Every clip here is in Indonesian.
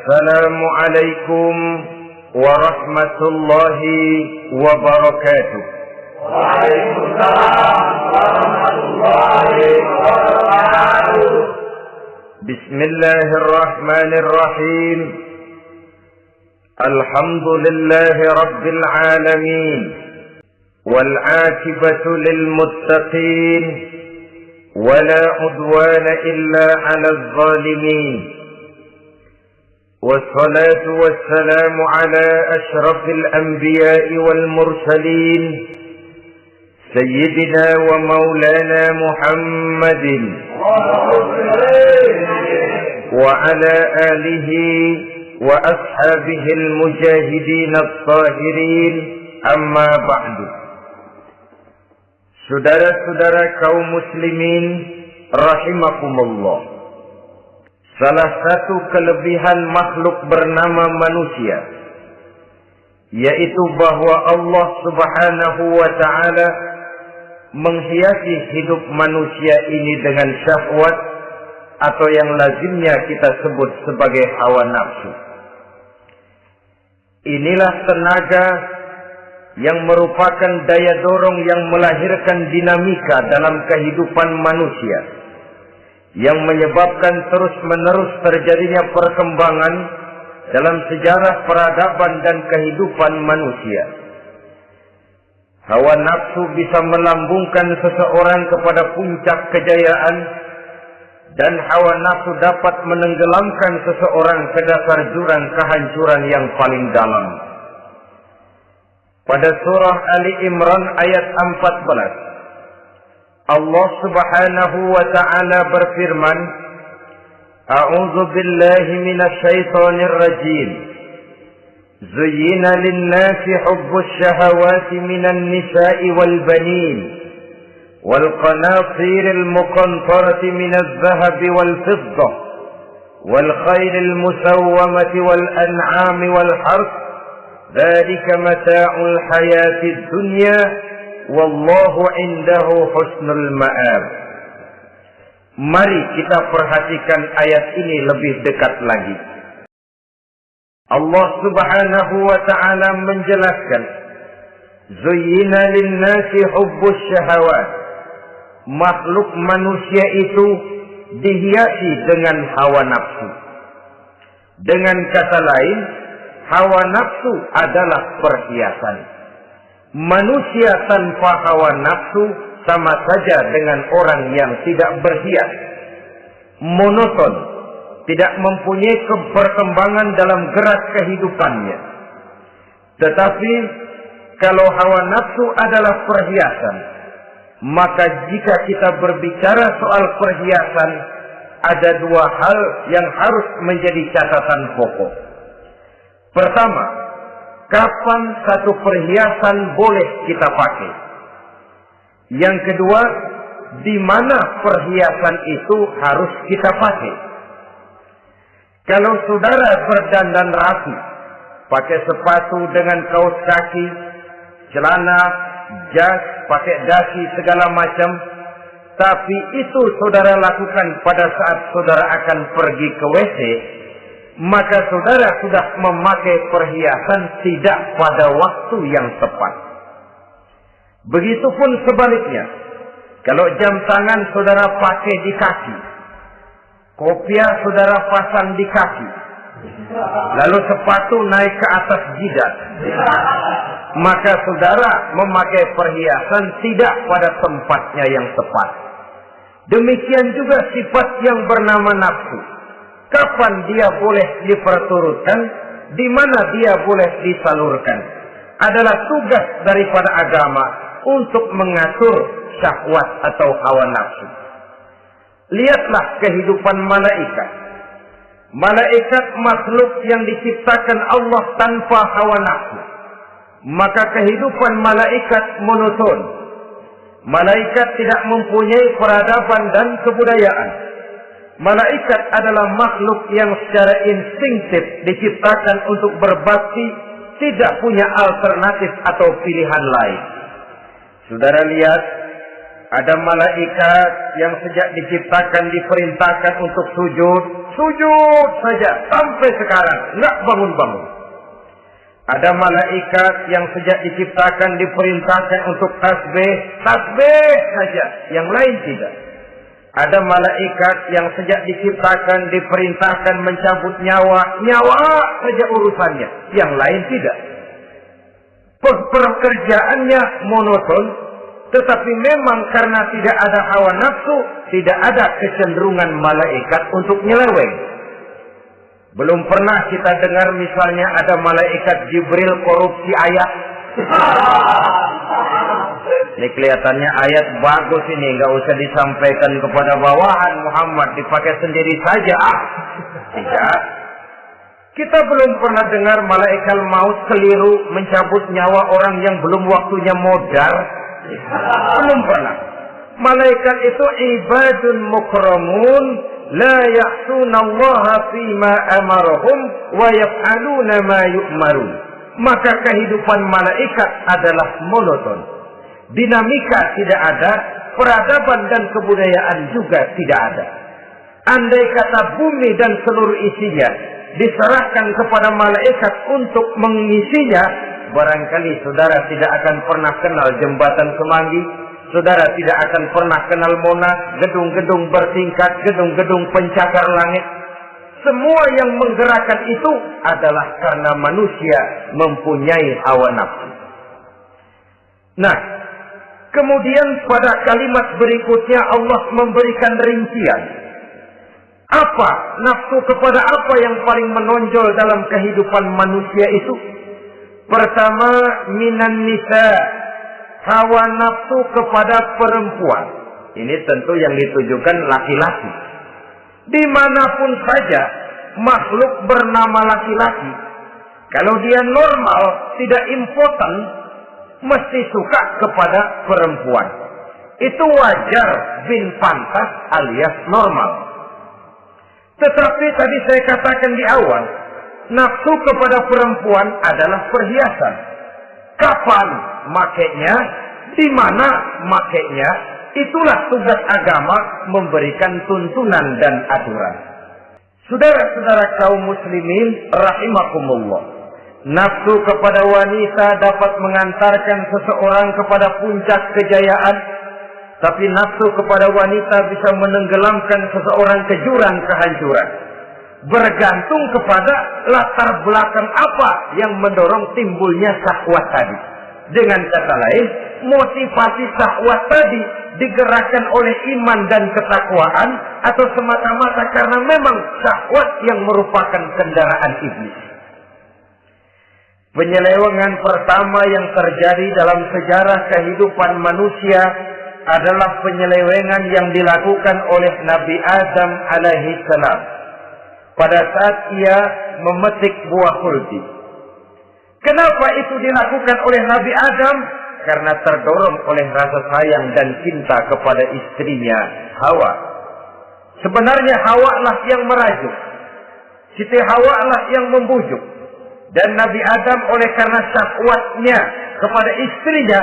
Assalamualaikum warahmatullahi wabarakatuh. Waalaikumsalam warahmatullahi wabarakatuh. Bismillahirrahmanirrahim. Alhamdulillahi rabbil alamin. Wal 'aqibatu lil muttaqin. Wala 'udwana illa 'alal zalimin. والصلاة والسلام على أشرف الأنبياء والمرسلين سيدنا ومولانا محمد وعلى آله وأصحابه المجاهدين الطاهرين أما بعد. Saudara-saudara kaum muslimin rahimakumullah. Salah satu kelebihan makhluk bernama manusia, yaitu bahwa Allah Subhanahu wa ta'ala menghiasi hidup manusia ini dengan syahwat atau yang lazimnya kita sebut sebagai hawa nafsu. Inilah tenaga yang merupakan daya dorong yang melahirkan dinamika dalam kehidupan manusia, yang menyebabkan terus-menerus terjadinya perkembangan dalam sejarah peradaban dan kehidupan manusia. Hawa nafsu bisa melambungkan seseorang kepada puncak kejayaan, dan hawa nafsu dapat menenggelamkan seseorang ke dasar jurang kehancuran yang paling dalam. Pada surah Ali Imran ayat 14, Allah Subhanahu wa ta'ala berfirman, A'udzu billahi minasy syaithanir rajim. Zuyyina lin-nasi hubbus syahawati minan nisa'i wal banin wal qanatiril muqantarati minadh dhahabi wal fiddah wal khayril musawwamati wal an'ami wal harth. Dzalika mata'ul hayatid dunya. Wallahu indahu husnul ma'ab. Mari kita perhatikan ayat ini lebih dekat lagi. Allah Subhanahu wa ta'ala menjelaskan, Zuyyina lin-nasi hubbus syahawat. Makhluk manusia itu dihiasi dengan hawa nafsu. Dengan kata lain, hawa nafsu adalah perhiasan. Manusia tanpa hawa nafsu sama saja dengan orang yang tidak berhias, monoton, tidak mempunyai perkembangan dalam gerak kehidupannya. Tetapi kalau hawa nafsu adalah perhiasan, maka jika kita berbicara soal perhiasan, ada dua hal yang harus menjadi catatan pokok. Pertama, kapan satu perhiasan boleh kita pakai? Yang kedua, di mana perhiasan itu harus kita pakai? Kalau saudara berdandan rapi, pakai sepatu dengan kaos kaki, celana, jas, pakai dasi segala macam, tapi itu saudara lakukan pada saat saudara akan pergi ke WC, maka saudara sudah memakai perhiasan tidak pada waktu yang tepat. Begitupun sebaliknya, kalau jam tangan saudara pakai di kaki, kopiah saudara pasang di kaki, lalu sepatu naik ke atas jidat, maka saudara memakai perhiasan tidak pada tempatnya yang tepat. Demikian juga sifat yang bernama nafsu. Kapan dia boleh diperturutkan, di mana dia boleh disalurkan, adalah tugas daripada agama untuk mengatur syahwat atau hawa nafsu. Lihatlah kehidupan malaikat. Malaikat makhluk yang diciptakan Allah tanpa hawa nafsu. Maka kehidupan malaikat monoton. Malaikat tidak mempunyai peradaban dan kebudayaan. Malaikat adalah makhluk yang secara instinktif diciptakan untuk berbakti, tidak punya alternatif atau pilihan lain. Saudara lihat, Ada malaikat yang sejak diciptakan diperintahkan untuk sujud, sujud saja sampai sekarang, nggak bangun-bangun. Ada malaikat yang sejak diciptakan diperintahkan untuk tasbih, tasbih saja, yang lain tidak. Ada malaikat yang sejak diciptakan diperintahkan mencabut nyawa, nyawa saja urusannya, yang lain tidak. Pekerjaannya monoton, tetapi memang karena tidak ada hawa nafsu, tidak ada kecenderungan malaikat untuk nyeleweng. Belum pernah kita dengar misalnya ada malaikat Jibril korupsi ayat. Ini kelihatannya ayat bagus ini, nggak usah disampaikan kepada bawahan Muhammad, dipakai sendiri saja. Tidak. Kita belum pernah dengar malaikat maut keliru mencabut nyawa orang yang belum waktunya modar. Belum pernah. Malaikat itu ibadun mukramun, la ya'sunallaha fima amarahum wa yaf'aluna ma yu'marun. Maka kehidupan malaikat adalah monoton. Dinamika tidak ada, peradaban dan kebudayaan juga tidak ada. Andai kata bumi dan seluruh isinya diserahkan kepada malaikat untuk mengisinya, barangkali saudara tidak akan pernah kenal jembatan Semanggi, saudara tidak akan pernah kenal Monas, gedung-gedung bertingkat, gedung-gedung pencakar langit. Semua yang menggerakkan itu adalah karena manusia mempunyai hawa nafsu. Nah, kemudian pada kalimat berikutnya Allah memberikan rincian. Apa nafsu kepada apa yang paling menonjol dalam kehidupan manusia itu? Pertama, minan nisa, hawa nafsu kepada perempuan. Ini tentu yang ditujukan laki-laki. Dimanapun saja makhluk bernama laki-laki, kalau dia normal, tidak impoten, mesti suka kepada perempuan. Itu wajar, bin pantas alias normal. Tetapi tadi saya katakan di awal, nafsu kepada perempuan adalah perhiasan. Kapan makainya, di mana makainya, itulah tugas agama memberikan tuntunan dan aturan. Saudara-saudara kaum muslimin rahimakumullah, nafsu kepada wanita dapat mengantarkan seseorang kepada puncak kejayaan, tapi nafsu kepada wanita bisa menenggelamkan seseorang ke jurang kehancuran. Bergantung kepada latar belakang apa yang mendorong timbulnya syahwat tadi. Dengan kata lain, motivasi syahwat tadi digerakkan oleh iman dan ketakwaan, atau semata-mata karena memang syahwat yang merupakan kendaraan iblis. Penyelewengan pertama yang terjadi dalam sejarah kehidupan manusia adalah penyelewengan yang dilakukan oleh Nabi Adam alaihi salam pada saat ia memetik buah khuldi. Kenapa itu dilakukan oleh Nabi Adam? Karena terdorong oleh rasa sayang dan cinta kepada istrinya Hawa. Sebenarnya Hawa lah yang merajuk, Siti Hawa lah yang membujuk, dan Nabi Adam oleh karena syahwatnya kepada istrinya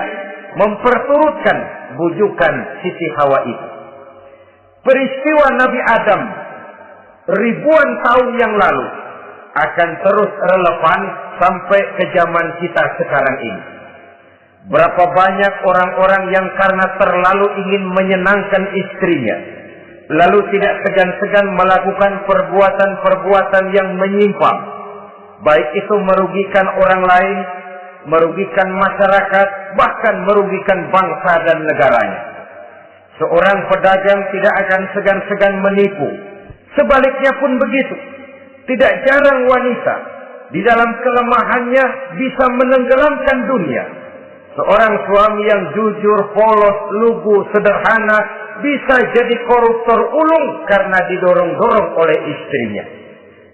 memperturutkan bujukan Siti Hawa itu. Peristiwa Nabi Adam ribuan tahun yang lalu akan terus relevan sampai ke zaman kita sekarang ini. Berapa banyak orang-orang yang karena terlalu ingin menyenangkan istrinya, lalu tidak segan-segan melakukan perbuatan-perbuatan yang menyimpang, baik itu merugikan orang lain, merugikan masyarakat, bahkan merugikan bangsa dan negaranya. Seorang pedagang tidak akan segan-segan menipu. Sebaliknya pun begitu. Tidak jarang wanita di dalam kelemahannya bisa menenggelamkan dunia. Seorang suami yang jujur, polos, lugu, sederhana bisa jadi koruptor ulung karena didorong-dorong oleh istrinya.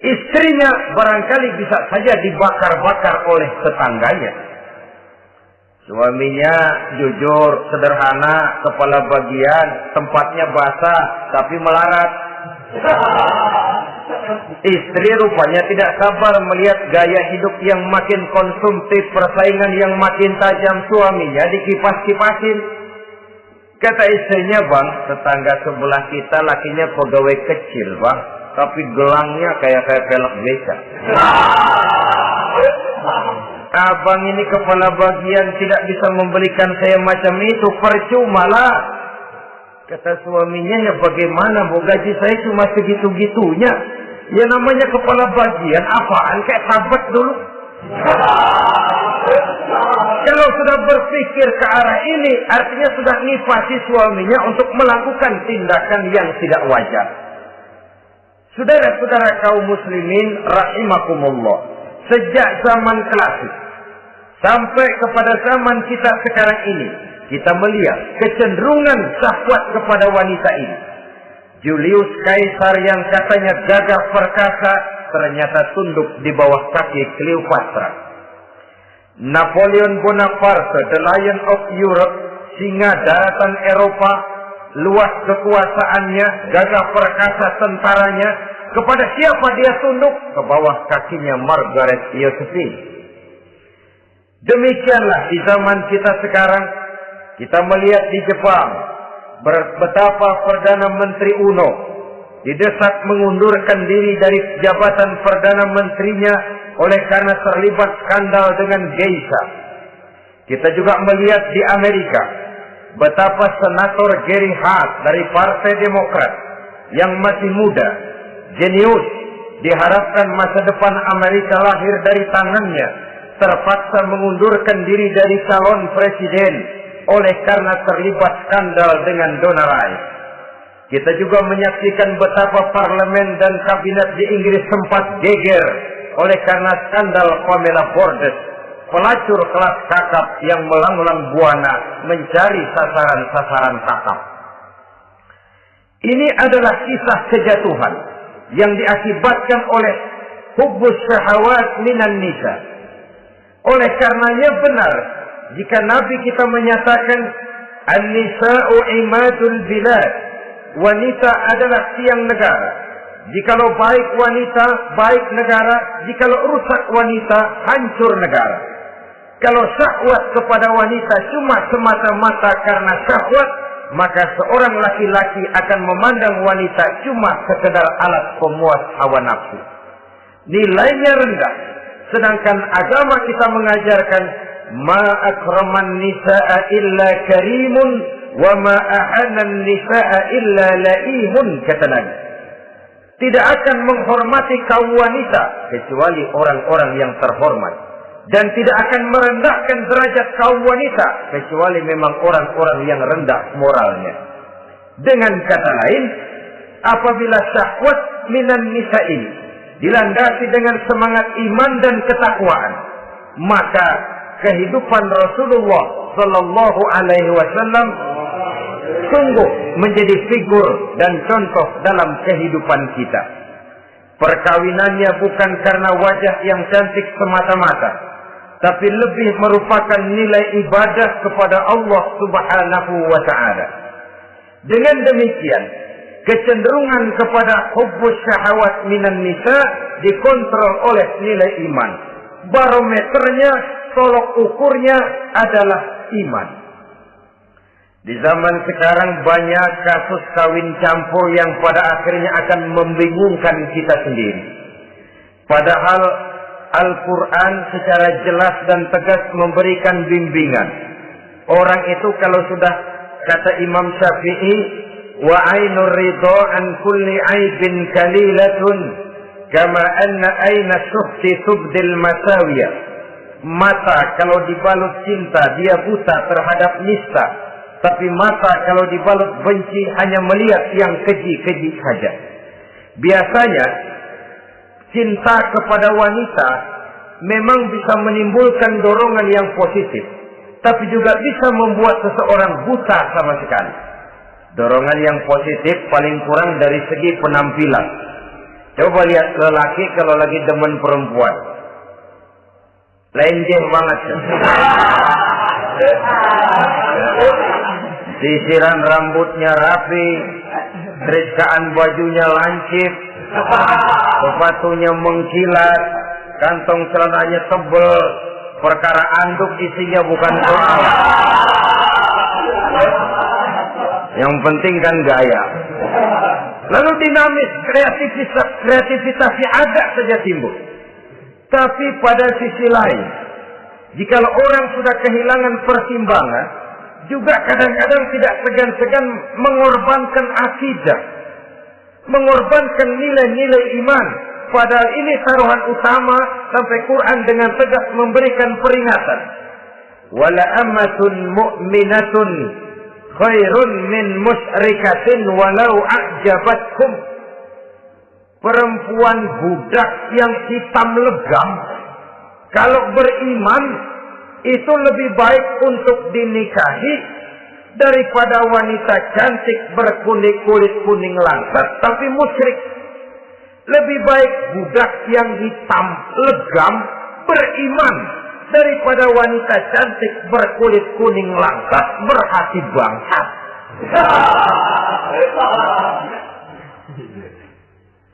Istrinya barangkali bisa saja dibakar-bakar oleh tetangganya. Suaminya jujur, sederhana, kepala bagian, tempatnya basah tapi melarat. Istri rupanya tidak sabar melihat gaya hidup yang makin konsumtif, persaingan yang makin tajam, suaminya dikipas-kipasin. Kata istrinya, bang, tetangga sebelah kita lakinya pegawai kecil, bang, tapi gelangnya kayak pelek beca. Abang ini kepala bagian tidak bisa membelikan saya macam itu, percuma lah. Kata suaminya, ya bagaimana, bu, gaji saya cuma segitu-gitunya. Ya namanya kepala bagian, apaan, kayak sahabat dulu. Kalau sudah berpikir ke arah ini, artinya sudah nifasi suaminya untuk melakukan tindakan yang tidak wajar. Saudara-saudara kaum muslimin rahimakumullah, sejak zaman klasik sampai kepada zaman kita sekarang ini, kita melihat kecenderungan syahwat kepada wanita ini. Julius Caesar yang katanya gagah perkasa, ternyata tunduk di bawah kaki Cleopatra. Napoleon Bonaparte, the Lion of Europe, singa daratan Eropa, luas kekuasaannya, gagah perkasa tentaranya, kepada siapa dia tunduk? Ke bawah kakinya Margaret Josephine. Demikianlah di zaman kita sekarang, kita melihat di Jepang, betapa Perdana Menteri Uno didesak mengundurkan diri dari jabatan Perdana Menterinya oleh karena terlibat skandal dengan geisha. Kita juga melihat di Amerika betapa Senator Gary Hart dari Partai Demokrat yang masih muda, jenius, diharapkan masa depan Amerika lahir dari tangannya, terpaksa mengundurkan diri dari calon presiden oleh karena terlibat skandal dengan Donald Rice. Kita juga menyaksikan betapa parlemen dan kabinet di Inggris sempat geger oleh karena skandal Pamela Bordes, pelacur kelas kakap yang melanglang buana mencari sasaran-sasaran kakap. Ini adalah kisah kejatuhan yang diakibatkan oleh hubbus syahawat minan nisa. Oleh karenanya benar jika Nabi kita menyatakan an-nisa'u imadul bilad, wanita adalah tiang negara. Jikalau baik wanita, baik negara. Jikalau rusak wanita, hancur negara. Kalau syahwat kepada wanita cuma semata-mata karena syahwat, maka seorang laki-laki akan memandang wanita cuma sekedar alat pemuas hawa nafsu. Nilainya rendah. Sedangkan agama kita mengajarkan ma akraman nisa'a illa karimun wa ma ahanan nisa'a illa laimun, kata Nabi. Tidak akan menghormati kaum wanita kecuali orang-orang yang terhormat, dan tidak akan merendahkan derajat kaum wanita kecuali memang orang-orang yang rendah moralnya. Dengan kata lain, apabila syahwat minan nisa ini dilandasi dengan semangat iman dan ketakwaan, maka kehidupan Rasulullah sallallahu alaihi wasallam sungguh menjadi figur dan contoh dalam kehidupan kita. Perkawinannya bukan karena wajah yang cantik semata-mata, tapi lebih merupakan nilai ibadah kepada Allah Subhanahu wa ta'ala. Dengan demikian, kecenderungan kepada hubbus syahawat minan nisa dikontrol oleh nilai iman. Barometernya, tolok ukurnya adalah iman. Di zaman sekarang banyak kasus kawin campur yang pada akhirnya akan membingungkan kita sendiri. Padahal Al-Quran secara jelas dan tegas memberikan bimbingan. Orang itu kalau sudah, kata Imam Syafi'i, wa ainur ridha an kulli aibin kalilatun kama anna aina syuhti tubdil masawiyah. Mata kalau dibalut cinta dia buta terhadap nista, tapi mata kalau dibalut benci hanya melihat yang keji-keji saja. Biasanya cinta kepada wanita memang bisa menimbulkan dorongan yang positif, tapi juga bisa membuat seseorang buta sama sekali. Dorongan yang positif paling kurang dari segi penampilan. Coba lihat lelaki kalau lagi demen perempuan, lenjeh banget. Sisiran rambutnya rapi, terikaan bajunya lancip, sepatunya mengkilat, kantong celananya tebel, perkara anduk isinya bukan soal. Yang penting kan gaya. Lalu dinamis, kreativitasnya ada saja timbul. Tapi pada sisi lain, jika orang sudah kehilangan pertimbangan, juga kadang-kadang tidak segan-segan mengorbankan akidah, mengorbankan nilai-nilai iman. Padahal ini taruhan utama, sampai Quran dengan tegas memberikan peringatan. Wala ammatun mu'minatun khairun min musyrikatin walau a'jabatkum. Perempuan budak yang hitam legam, kalau beriman, itu lebih baik untuk dinikahi daripada wanita cantik berkulit kuning langsat tapi musyrik. Lebih baik budak yang hitam legam beriman daripada wanita cantik berkulit kuning langsat berhati bangsat.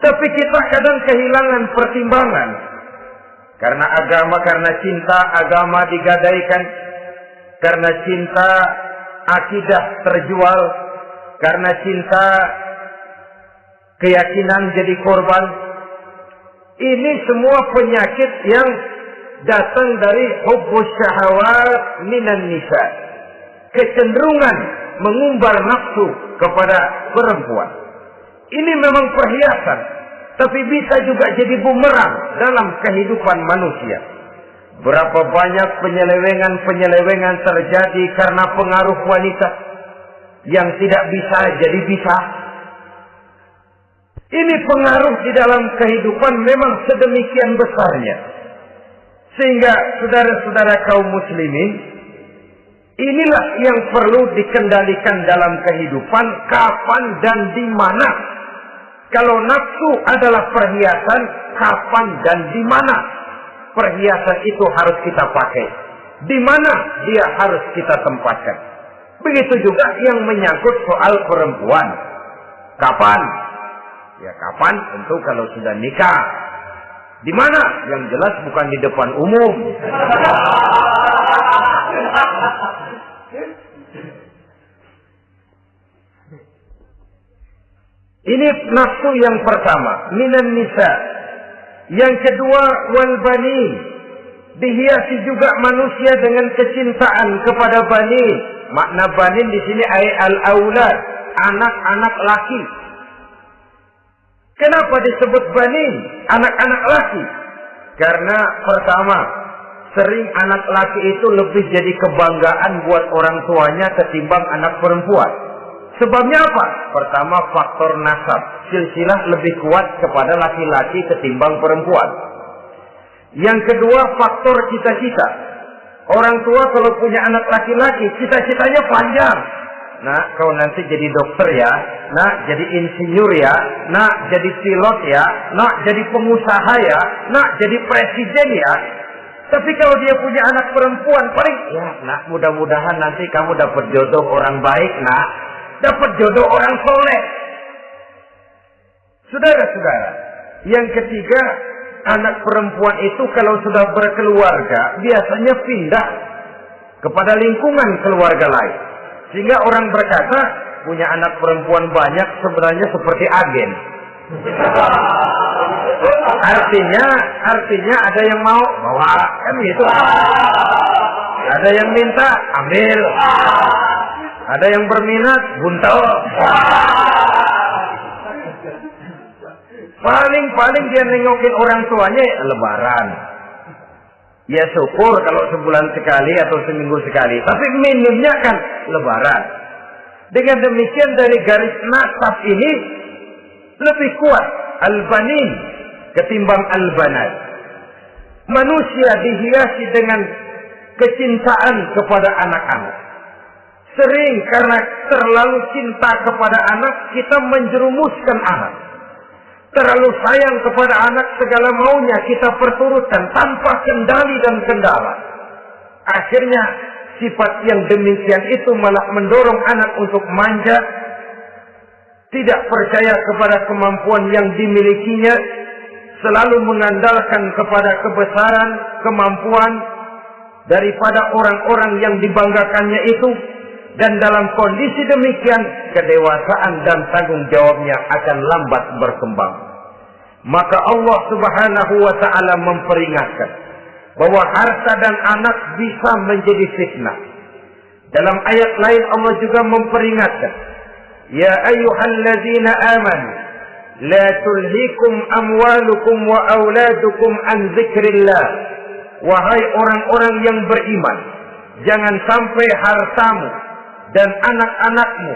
Tapi kita kadang kehilangan pertimbangan. Karena agama, karena cinta agama digadaikan. Karena cinta akidah terjual. Karena cinta keyakinan jadi korban. Ini semua penyakit yang datang dari hubbus syahawat minan nisa. Kecenderungan mengumbar nafsu kepada perempuan. Ini memang perhiasan, tapi bisa juga jadi bumerang dalam kehidupan manusia. Berapa banyak penyelewengan terjadi karena pengaruh wanita yang tidak bisa jadi bisa. Ini pengaruh di dalam kehidupan memang sedemikian besarnya. Sehingga saudara-saudara kaum muslimin, inilah yang perlu dikendalikan dalam kehidupan, kapan dan di mana. Kalau nafsu adalah perhiasan, kapan dan di mana perhiasan itu harus kita pakai. Di mana dia harus kita tempatkan. Begitu juga yang menyangkut soal perempuan. Kapan? Ya kapan? Tentu kalau sudah nikah. Di mana? Yang jelas bukan di depan umum. Ini nafsu yang pertama, minan nisa. Yang kedua, wal banin. Dihiasi juga manusia dengan kecintaan kepada banin. Makna banin di sini al-aulad, anak-anak laki. Kenapa disebut banin, anak-anak laki? Karena pertama, sering anak laki itu lebih jadi kebanggaan buat orang tuanya ketimbang anak perempuan. Sebabnya apa? Pertama, faktor nasab. Silsilah lebih kuat kepada laki-laki ketimbang perempuan. Yang kedua, faktor cita-cita. Orang tua kalau punya anak laki-laki, cita-citanya panjang. Nah, kau nanti jadi dokter ya. Nah, jadi insinyur ya. Nah, jadi pilot ya. Nah, jadi pengusaha ya. Nah, jadi presiden ya. Tapi kalau dia punya anak perempuan, paling, ya nak, mudah-mudahan nanti kamu dapat jodoh orang baik nak. Dapat jodoh orang soleh. Saudara-saudara, yang ketiga, anak perempuan itu kalau sudah berkeluarga, biasanya pindah kepada lingkungan keluarga lain. Sehingga orang berkata, punya anak perempuan banyak sebenarnya seperti agen. Artinya ada yang mau bawa, kan gitu. Ada yang minta, ambil. Ada yang berminat, buntel. Paling dia nengokin orang tuanya lebaran. Ya syukur kalau sebulan sekali atau seminggu sekali. Tapi minimnya kan lebaran. Dengan demikian dari garis nasab ini lebih kuat al-banin ketimbang al-banat. Manusia dihiasi dengan kecintaan kepada anak-anak. Sering karena terlalu cinta kepada anak, kita menjerumuskan anak. Terlalu sayang kepada anak, segala maunya kita perturutkan tanpa kendali dan kendala. Akhirnya sifat yang demikian itu malah mendorong anak untuk manja, tidak percaya kepada kemampuan yang dimilikinya, selalu mengandalkan kepada kebesaran, kemampuan daripada orang-orang yang dibanggakannya itu. dan dalam kondisi demikian kedewasaan dan tanggung jawabnya akan lambat berkembang. Maka Allah Subhanahu wa taala memperingatkan bahwa harta dan anak bisa menjadi fitnah. Dalam ayat lain Allah juga memperingatkan, ya ayyuhalladzina amanu la tulhikum amwalukum wa auladukum an dzikrillah. Wahai orang-orang yang beriman, jangan sampai hartamu dan anak-anakmu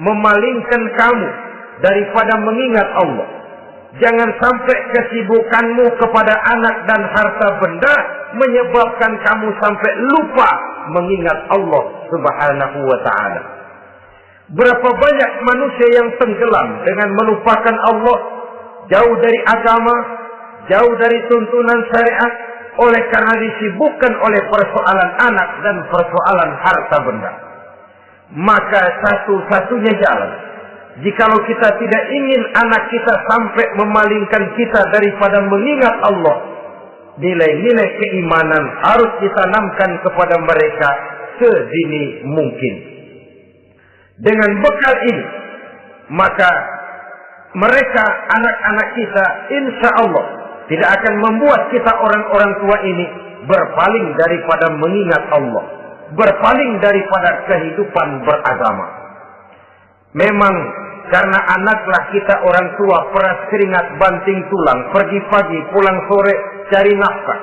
memalingkan kamu daripada mengingat Allah. Jangan sampai kesibukanmu kepada anak dan harta benda menyebabkan kamu sampai lupa mengingat Allah Subhanahu wa taala. Berapa banyak manusia yang tenggelam dengan melupakan Allah, jauh dari agama, jauh dari tuntunan syariat, oleh karena disibukkan oleh persoalan anak dan persoalan harta benda. Maka satu-satunya jalan, jikalau kita tidak ingin anak kita sampai memalingkan kita daripada mengingat Allah, nilai-nilai keimanan harus ditanamkan kepada mereka sedini mungkin. Dengan bekal ini, maka mereka, anak-anak kita, insya Allah tidak akan membuat kita orang-orang tua ini berpaling daripada mengingat Allah, berpaling daripada kehidupan beragama. Memang karena anaklah kita orang tua peras keringat banting tulang, pergi pagi pulang sore cari nafkah.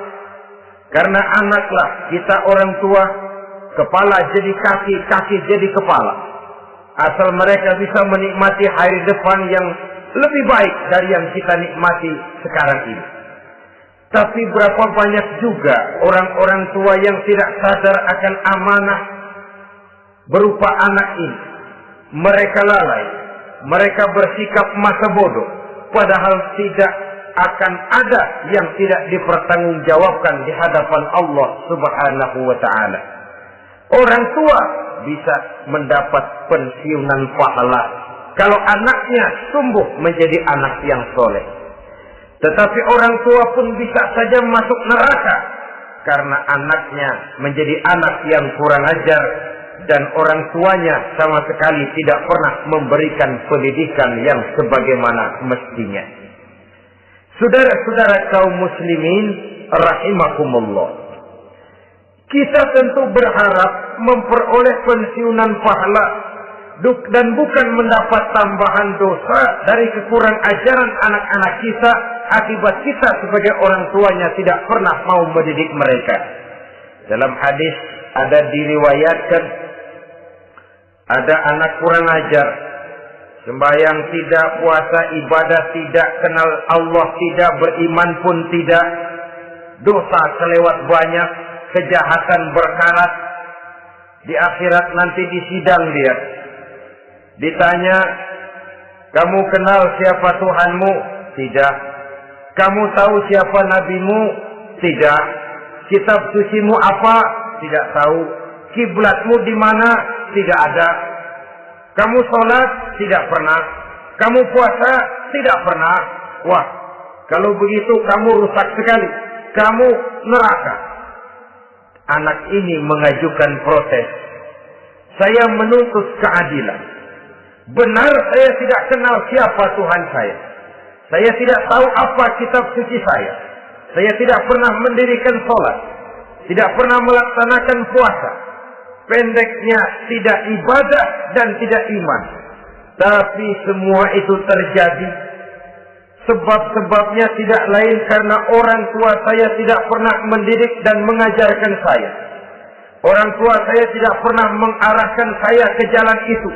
Karena anaklah kita orang tua kepala jadi kaki, kaki jadi kepala. Asal mereka bisa menikmati hari depan yang lebih baik dari yang kita nikmati sekarang ini. Tapi berapa banyak juga orang-orang tua yang tidak sadar akan amanah berupa anak ini. Mereka lalai, mereka bersikap masa bodoh, padahal tidak akan ada yang tidak dipertanggungjawabkan di hadapan Allah Subhanahu wa taala. Orang tua bisa mendapat pensiunan pahala kalau anaknya tumbuh menjadi anak yang soleh. Tetapi orang tua pun bisa saja masuk neraka karena anaknya menjadi anak yang kurang ajar dan orang tuanya sama sekali tidak pernah memberikan pendidikan yang sebagaimana mestinya. Saudara-saudara kaum muslimin rahimakumullah, kita tentu berharap memperoleh pensiunan pahala dan bukan mendapat tambahan dosa dari kekurang ajaran anak-anak kita akibat kita sebagai orang tuanya tidak pernah mau mendidik mereka. Dalam hadis ada diriwayatkan, ada anak kurang ajar, sembahyang tidak, puasa ibadah tidak, kenal Allah tidak, beriman pun tidak, dosa kelewat banyak, kejahatan berkarat. Di akhirat nanti disidang dia, ditanya, kamu kenal siapa Tuhanmu? Tidak. Kamu tahu siapa nabimu? Tidak. Kitab sucimu apa? Tidak tahu. Kiblatmu di mana? Tidak ada. Kamu sholat? Tidak pernah. Kamu puasa? Tidak pernah. Wah, kalau begitu kamu rusak sekali. Kamu neraka. Anak ini mengajukan protes. Saya menuntut keadilan. Benar saya tidak kenal siapa Tuhan saya. Saya tidak tahu apa kitab suci saya. Saya tidak pernah mendirikan sholat. Tidak pernah melaksanakan puasa. Pendeknya tidak ibadah dan tidak iman. Tapi semua itu terjadi. Sebab-sebabnya tidak lain karena orang tua saya tidak pernah mendidik dan mengajarkan saya. Orang tua saya tidak pernah mengarahkan saya ke jalan itu.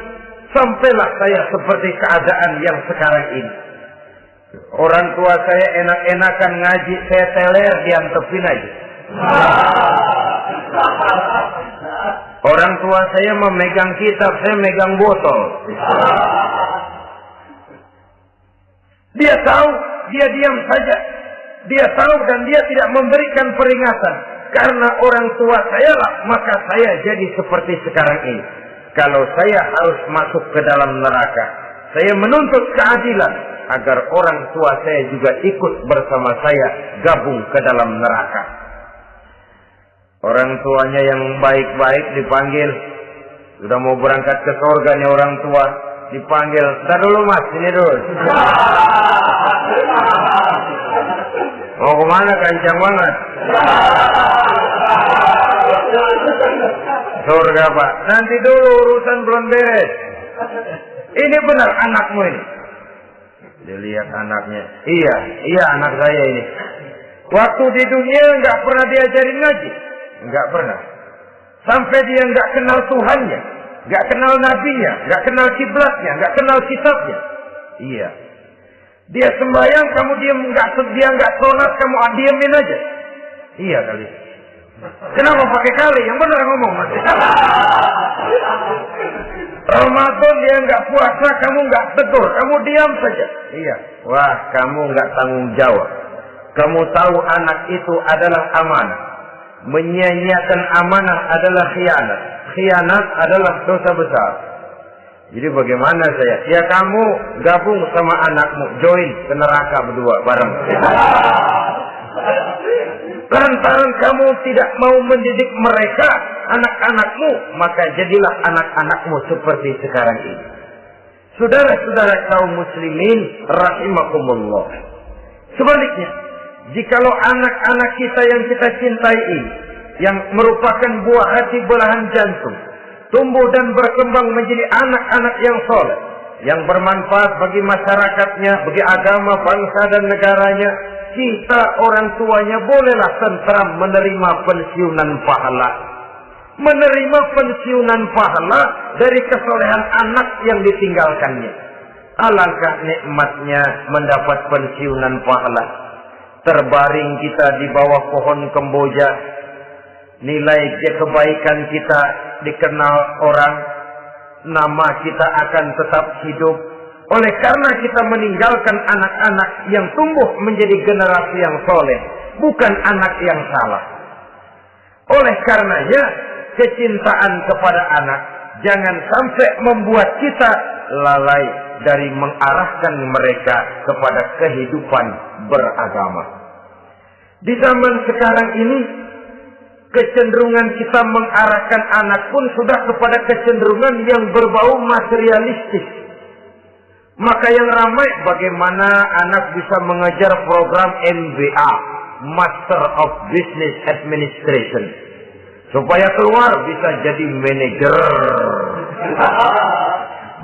Sampailah saya seperti keadaan yang sekarang ini. Orang tua saya enak-enakan ngaji, saya teler diantepin aja. Orang tua saya memegang kitab, saya megang botol. Dia tahu, dia diam saja. Dia tahu dan dia tidak memberikan peringatan. Karena orang tua saya lah, maka saya jadi seperti sekarang ini. Kalau saya harus masuk ke dalam neraka, saya menuntut keadilan agar orang tua saya juga ikut bersama saya gabung ke dalam neraka. Orang tuanya yang baik-baik dipanggil, Sudah mau berangkat ke surga nih orang tua, dipanggil, "Ntar dulu mas, sini dulu." Mau kemana, kencang banget? Surga pak, nanti dulu urusan belum beres. Ini benar anakmu ini. Dilihat anaknya, iya anak saya ini. Waktu di dunia nggak pernah diajarin ngaji, nggak pernah. Sampai dia nggak kenal Tuhannya, nggak kenal nabinya, nggak kenal kiblatnya, nggak kenal kitabnya. Iya. Dia sembahyang, kamu diam, dia nggak sholat, kamu diamin aja. Iya kali. Kenapa pakai kali? Yang benar ngomong mas. Ramadan dia nggak puasa, kamu nggak tegur, kamu diam saja. Iya. Wah, kamu nggak tanggung jawab. Kamu tahu anak itu adalah amanah. Menyia-nyiakan amanah adalah khianat. Khianat adalah dosa besar. Jadi bagaimana saya? Ya kamu gabung sama anakmu, join ke neraka berdua bareng. Lantaran kamu tidak mau mendidik mereka, anak-anakmu, maka jadilah anak-anakmu seperti sekarang ini. Saudara-saudara kaum muslimin rahimakumullah. Sebaliknya, jikalau anak-anak kita yang kita cintai ini, yang merupakan buah hati belahan jantung, tumbuh dan berkembang menjadi anak-anak yang soleh, yang bermanfaat bagi masyarakatnya, bagi agama, bangsa dan negaranya, kita orang tuanya bolehlah tentram menerima pensiunan pahala. Menerima pensiunan pahala dari kesolehan anak yang ditinggalkannya. Alangkah nikmatnya mendapat pensiunan pahala. Terbaring kita di bawah pohon kemboja, nilai kebaikan kita dikenal orang, nama kita akan tetap hidup. Oleh karena kita meninggalkan anak-anak yang tumbuh menjadi generasi yang soleh, bukan anak yang salah. Oleh karenanya, kecintaan kepada anak jangan sampai membuat kita lalai dari mengarahkan mereka kepada kehidupan beragama. Di zaman sekarang ini, kecenderungan kita mengarahkan anak pun sudah kepada kecenderungan yang berbau materialistis. Maka yang ramai bagaimana anak bisa mengejar program MBA, Master of Business Administration, supaya keluar bisa jadi manajer.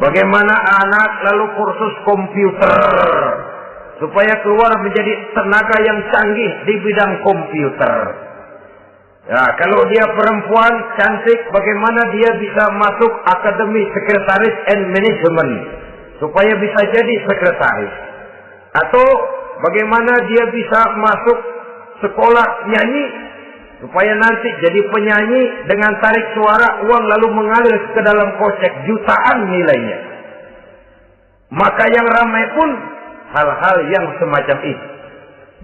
Bagaimana anak lalu kursus komputer, supaya keluar menjadi tenaga yang canggih di bidang komputer. Ya, kalau dia perempuan cantik, bagaimana dia bisa masuk Akademi Sekretaris and Management, supaya bisa jadi sekretaris. Atau bagaimana dia bisa masuk sekolah nyanyi, supaya nanti jadi penyanyi dengan tarik suara, uang lalu mengalir ke dalam kocek jutaan nilainya. Maka yang ramai pun hal-hal yang semacam itu.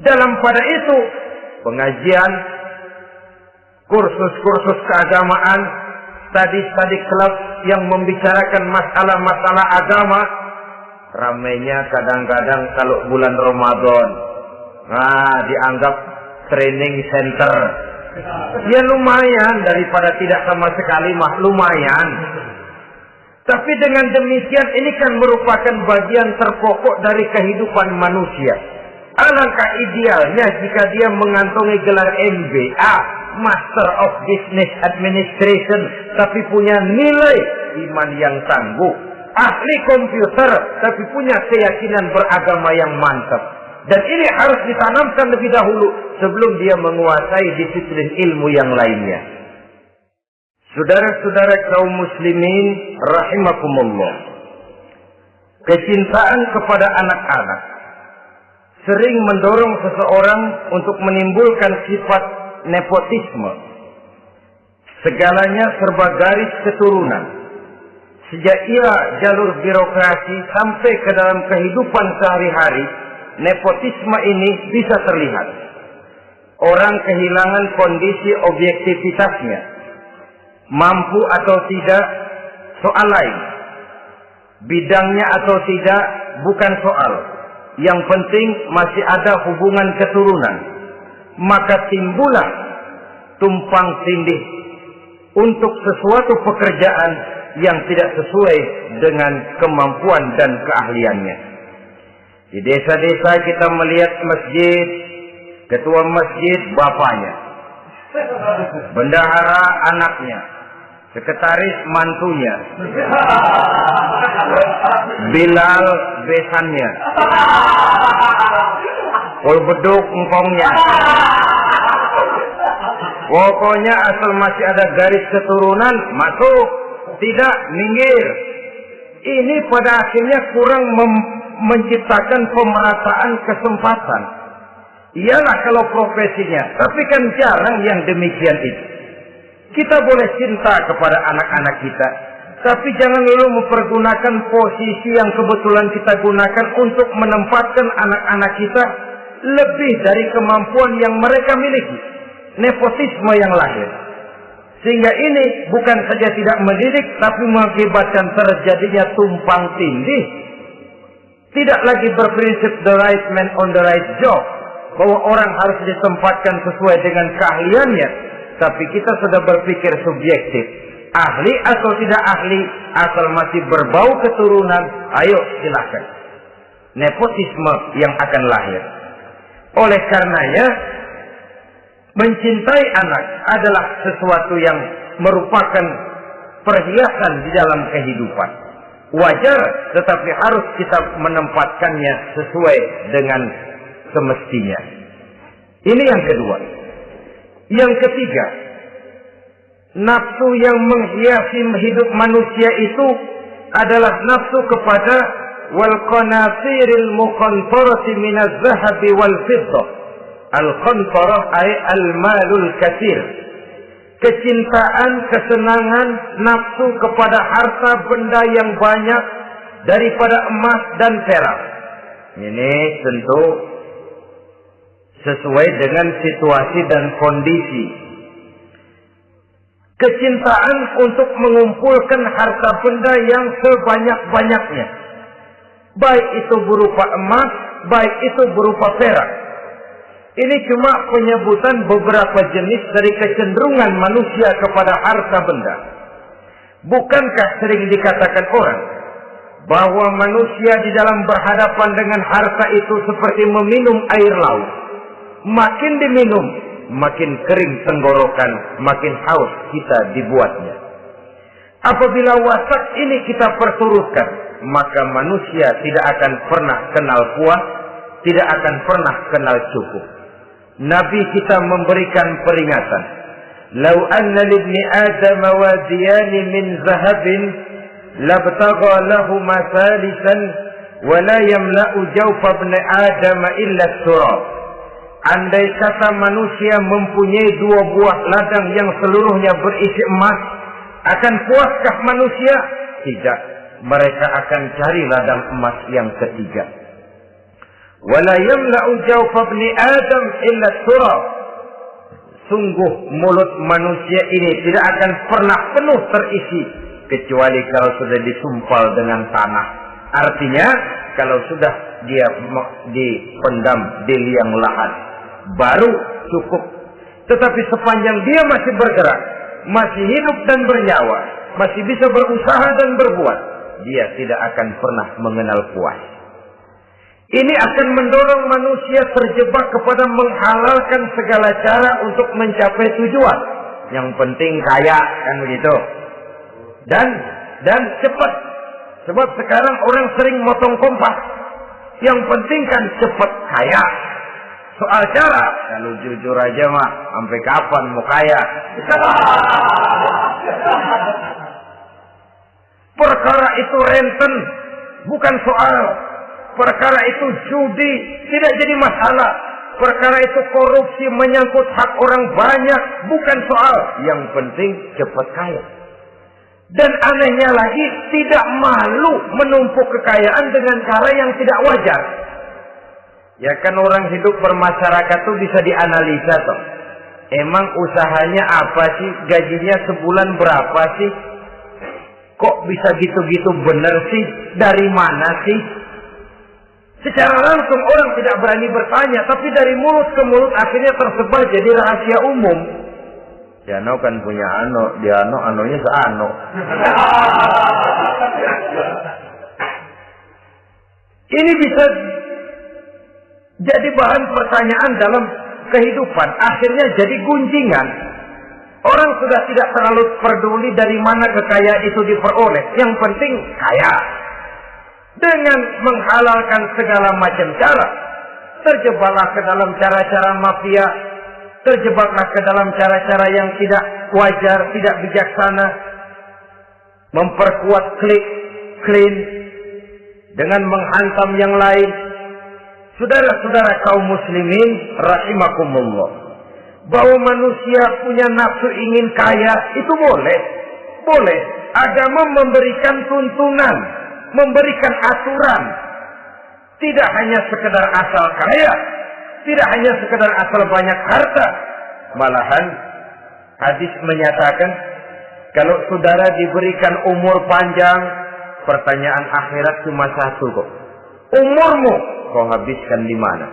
Dalam pada itu, pengajian, kursus-kursus keagamaan, study club yang membicarakan masalah-masalah agama, ramainya kadang-kadang kalau bulan Ramadan, dianggap training center. Ya lumayan, daripada tidak sama sekali mah lumayan. Tapi dengan demikian ini kan merupakan bagian terpokok dari kehidupan manusia. Alangkah idealnya jika dia mengantongi gelar MBA, Master of Business Administration, tapi punya nilai iman yang tangguh, ahli komputer, tapi punya keyakinan beragama yang mantap. Dan ini harus ditanamkan lebih dahulu sebelum dia menguasai disiplin ilmu yang lainnya. Saudara-saudara kaum muslimin rahimakumullah, kecintaan kepada anak-anak sering mendorong seseorang untuk menimbulkan sifat nepotisme. Segalanya serba garis keturunan. Sejak ia jalur birokrasi sampai ke dalam kehidupan sehari-hari, nepotisme ini bisa terlihat. Orang kehilangan kondisi objektivitasnya. Mampu atau tidak, soal lain. Bidangnya atau tidak, bukan soal. Yang penting masih ada hubungan keturunan. Maka timbullah tumpang tindih untuk sesuatu pekerjaan yang tidak sesuai dengan kemampuan dan keahliannya. Di desa-desa kita melihat masjid, ketua masjid bapaknya, bendahara anaknya, sekretaris mantunya, Bilal besannya, polbeduk engkongnya. Pokoknya asal masih ada garis keturunan, masuk. Tidak, minggir. Ini pada akhirnya kurang menciptakan pemerataan kesempatan. Iyalah kalau profesinya, tapi kan jarang yang demikian itu. Kita boleh cinta kepada anak-anak kita, tapi jangan lalu mempergunakan posisi yang kebetulan kita gunakan untuk menempatkan anak-anak kita lebih dari kemampuan yang mereka miliki. Nepotisme yang lahir. Sehingga ini bukan saja tidak mendidik, tapi mengakibatkan terjadinya tumpang tindih. Tidak lagi berprinsip the right man on the right job, bahwa orang harus ditempatkan sesuai dengan keahliannya, tapi kita sudah berpikir subjektif. Ahli atau tidak ahli, asal masih berbau keturunan, ayo silakan. Nepotisme yang akan lahir. Oleh karenanya, mencintai anak adalah sesuatu yang merupakan perhiasan di dalam kehidupan. Wajar, tetapi harus kita menempatkannya sesuai dengan semestinya. Ini yang kedua. Yang ketiga, nafsu yang menghiasi hidup manusia itu adalah nafsu kepada wal qanatiril muqantarati minaz zahabi wal fiddah. Al-qantarah ay al-malul katsir. Kecintaan, kesenangan, nafsu kepada harta benda yang banyak daripada emas dan perak. Ini tentu sesuai dengan situasi dan kondisi. Kecintaan untuk mengumpulkan harta benda yang sebanyak-banyaknya. Baik itu berupa emas, baik itu berupa perak. Ini cuma penyebutan beberapa jenis dari kecenderungan manusia kepada harta benda. Bukankah sering dikatakan orang bahwa manusia di dalam berhadapan dengan harta itu seperti meminum air laut. Makin diminum, makin kering tenggorokan, makin haus kita dibuatnya. Apabila watak ini kita perturutkan, maka manusia tidak akan pernah kenal puas, tidak akan pernah kenal cukup. Nabi kita memberikan peringatan. Lau anna libni Adam wadiyan min zahabin labtagha lahu masalisan wa la yamla'u jawfa ibni Adam illa turab. Andai kata manusia mempunyai dua buah ladang yang seluruhnya berisi emas, akan puaskah manusia? Tidak. Mereka akan cari ladang emas yang ketiga. Wala yamla'u jawfa ibni Adam illa turab. Sungguh mulut manusia ini tidak akan pernah penuh terisi kecuali kalau sudah disumpal dengan tanah. Artinya kalau sudah dia dipendam di liang lahat baru cukup. Tetapi sepanjang dia masih bergerak, masih hidup dan bernyawa, masih bisa berusaha dan berbuat, dia tidak akan pernah mengenal puas. Ini akan mendorong manusia terjebak kepada menghalalkan segala cara untuk mencapai tujuan. Yang penting kaya, kan begitu. Dan cepat. Sebab sekarang orang sering motong kompas. Yang penting kan cepat kaya. Soal cara, kalau jujur aja mah, sampai kapan mau kaya? Perkara itu renten, bukan soal. Perkara itu judi, tidak jadi masalah. Perkara itu korupsi menyangkut hak orang banyak, bukan soal. Yang penting cepat kaya. Dan anehnya lagi, tidak malu menumpuk kekayaan dengan cara yang tidak wajar. Ya kan orang hidup bermasyarakat itu bisa dianalisa toh. Emang usahanya apa sih? Gajinya sebulan berapa sih? Kok bisa gitu-gitu bener sih? Dari mana sih? Secara langsung orang tidak berani bertanya, tapi dari mulut ke mulut akhirnya tersebar jadi rahasia umum. Si Ano kan punya Ano, dia Anonya seano. Ini bisa jadi bahan pertanyaan dalam kehidupan. Akhirnya jadi gunjingan. Orang sudah tidak terlalu peduli dari mana kekayaan itu diperoleh. Yang penting kaya. Dengan menghalalkan segala macam cara. Terjebaklah ke dalam cara-cara mafia. Terjebaklah ke dalam cara-cara yang tidak wajar, tidak bijaksana. Memperkuat klaim dengan menghantam yang lain. Saudara-saudara kaum muslimin rahimakumullah, bahwa manusia punya nafsu ingin kaya itu boleh. Boleh. Agama memberikan tuntunan, memberikan aturan. Tidak hanya sekedar asal kaya, tidak hanya sekedar asal banyak harta. Malahan hadis menyatakan kalau saudara diberikan umur panjang, pertanyaan akhirat cuma satu kok. Umurmu kau habiskan di mana?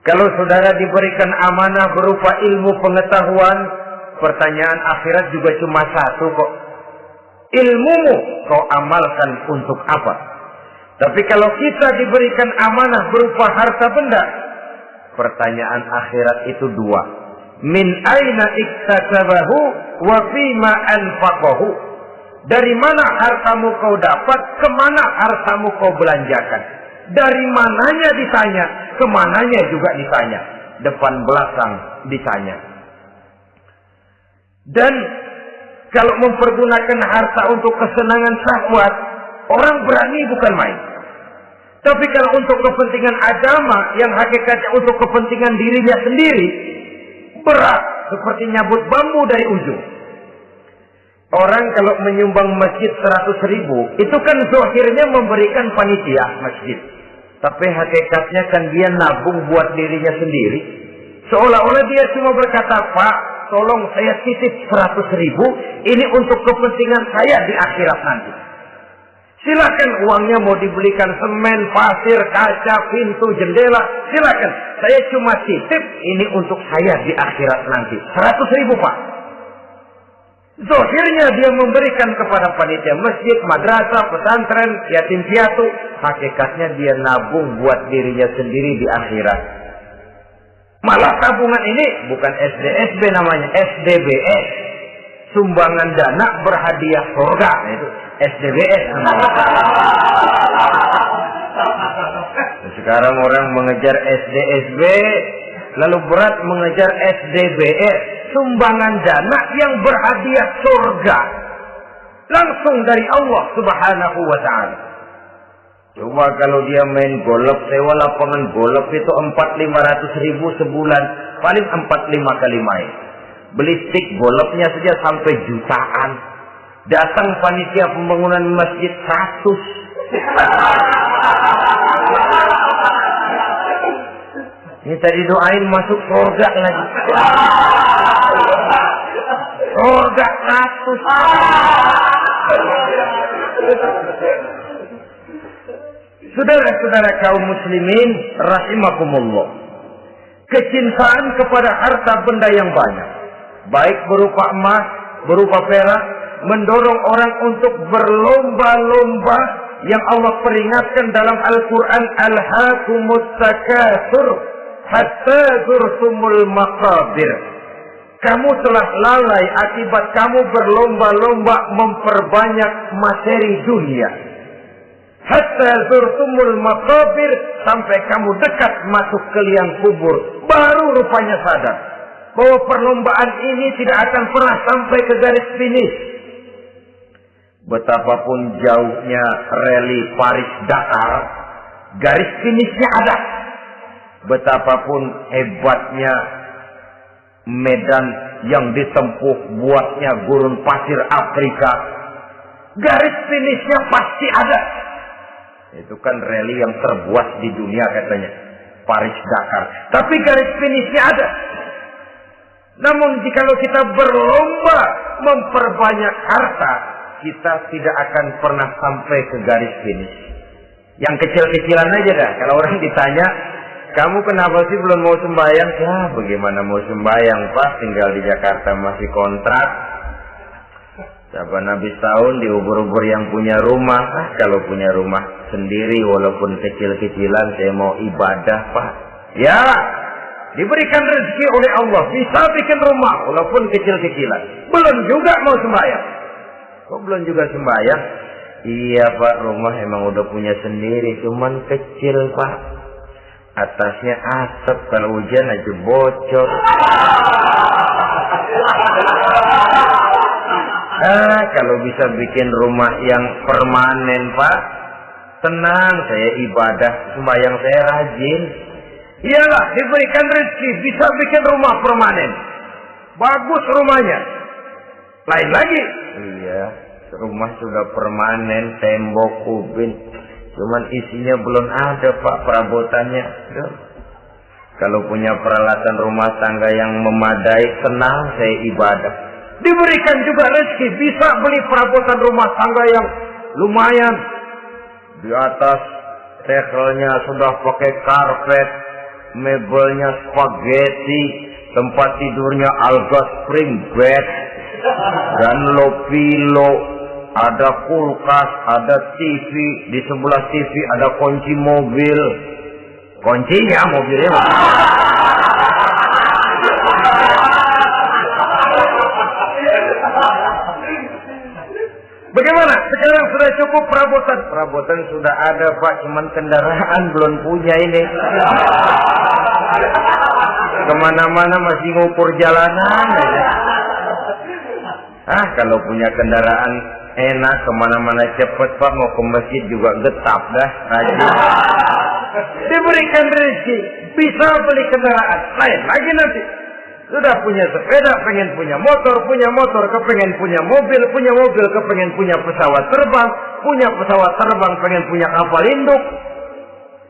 Kalau saudara diberikan amanah berupa ilmu pengetahuan, pertanyaan akhirat juga cuma satu kok. Ilmumu kau amalkan untuk apa? Tapi kalau kita diberikan amanah berupa harta benda, pertanyaan akhirat itu dua. Min aina iktasabahu wa fima anfaqahu. Dari mana hartamu kau dapat, kemana hartamu kau belanjakan. Dari mananya ditanya, kemananya juga ditanya. Depan belakang ditanya. Dan kalau mempergunakan harta untuk kesenangan syahwat, orang berani bukan main. Tapi kalau untuk kepentingan agama, yang hakikatnya untuk kepentingan dirinya sendiri, berat seperti nyabut bambu dari ujung. Orang kalau menyumbang masjid 100.000, itu kan zahirnya memberikan panitia masjid. Tapi hakikatnya kan dia nabung buat dirinya sendiri. Seolah-olah dia cuma berkata, Pak, tolong saya titip 100.000, ini untuk kepentingan saya di akhirat nanti. Silakan uangnya mau dibelikan semen, pasir, kaca, pintu, jendela, silakan. Saya cuma titip, ini untuk saya di akhirat nanti. 100.000 Pak. Zahirnya dia memberikan kepada panitia masjid, madrasah, pesantren, yatim piatu. Hakikatnya dia nabung buat dirinya sendiri di akhirat. Malah tabungan ini bukan SDSB namanya, SDBS. Sumbangan dana berhadiah surga. Itu SDBS namanya. Sekarang orang mengejar SDSB, lalu berat mengejar SDBS. Sumbangan dana yang berhadiah surga. Langsung dari Allah Subhanahu wa ta'ala. Coba kalau dia main golf, sewa lapangan golf itu 400-500 ribu sebulan. Paling 4-5 kali main. Beli stick golfnya saja sampai jutaan. Datang panitia pembangunan masjid 100. Ini tadi doain masuk surga lagi. Surga 100. Saudara-saudara kaum muslimin rahimakumullah. Kecintaan kepada harta benda yang banyak, baik berupa emas, berupa perak, mendorong orang untuk berlomba-lomba yang Allah peringatkan dalam Al-Quran, Alhaakumut takatsur hatta zurtumul maqabir. Kamu telah lalai akibat kamu berlomba-lomba memperbanyak materi dunia. Hatta zurtumul maqabir, sampai kamu dekat masuk ke liang kubur, baru rupanya sadar bahwa perlombaan ini tidak akan pernah sampai ke garis finish. Betapapun jauhnya rally Paris-Dakar, garis finishnya ada. Betapapun hebatnya medan yang ditempuh buatnya gurun pasir Afrika, garis finishnya pasti ada. Itu kan rally yang terbuat di dunia katanya, Paris-Dakar. Tapi garis finishnya ada. Namun jikalau kita berlomba memperbanyak harta, kita tidak akan pernah sampai ke garis finish. Yang kecil-kecilan aja dah. Kalau orang ditanya, kamu kenapa sih belum mau sembahyang? Ya, bagaimana mau sembahyang, Pak? Tinggal di Jakarta masih kontrak. Saban habis tahun diubur-ubur yang punya rumah. Kalau punya rumah sendiri walaupun kecil-kecilan, saya mau ibadah, Pak. Ya, diberikan rezeki oleh Allah, bisa bikin rumah walaupun kecil-kecilan. Belum juga mau sembahyang. Kok belum juga sembahyang? Iya, Pak, rumah emang udah punya sendiri, cuman kecil, Pak. Atasnya asap, kalau hujan aja bocor. Kalau bisa bikin rumah yang permanen, Pak, tenang, saya ibadah, sembahyang saya rajin. Iyalah, diberikan rezeki, bisa bikin rumah permanen. Bagus rumahnya. Lain lagi. Iya, rumah sudah permanen, tembok, ubin. Cuman isinya belum ada, Pak, perabotannya. Kalau punya peralatan rumah tangga yang memadai, tenang, saya ibadah. Diberikan juga rezeki, bisa beli perabotan rumah tangga yang lumayan. Di atas tekelnya sudah pakai karpet, mebelnya spaghetti, tempat tidurnya alga spring bed, dan lo-pilo, ada kulkas, ada TV, di sebelah TV ada kunci mobil. Kuncinya mobilnya. Bagaimana? Sekarang sudah cukup perabotan. Perabotan sudah ada, Pak, cuman kendaraan belum punya ini. Kemana-mana masih ngukur jalanan aja. Kalau punya kendaraan enak, kemana-mana cepet, Pak, mau ke masjid juga getap dah, rajin. Diberikan rezeki, bisa beli kendaraan. Lain lagi nanti. Sudah punya sepeda, pengen punya motor, kepengen punya mobil, kepengen punya pesawat terbang, pengen punya kapal induk.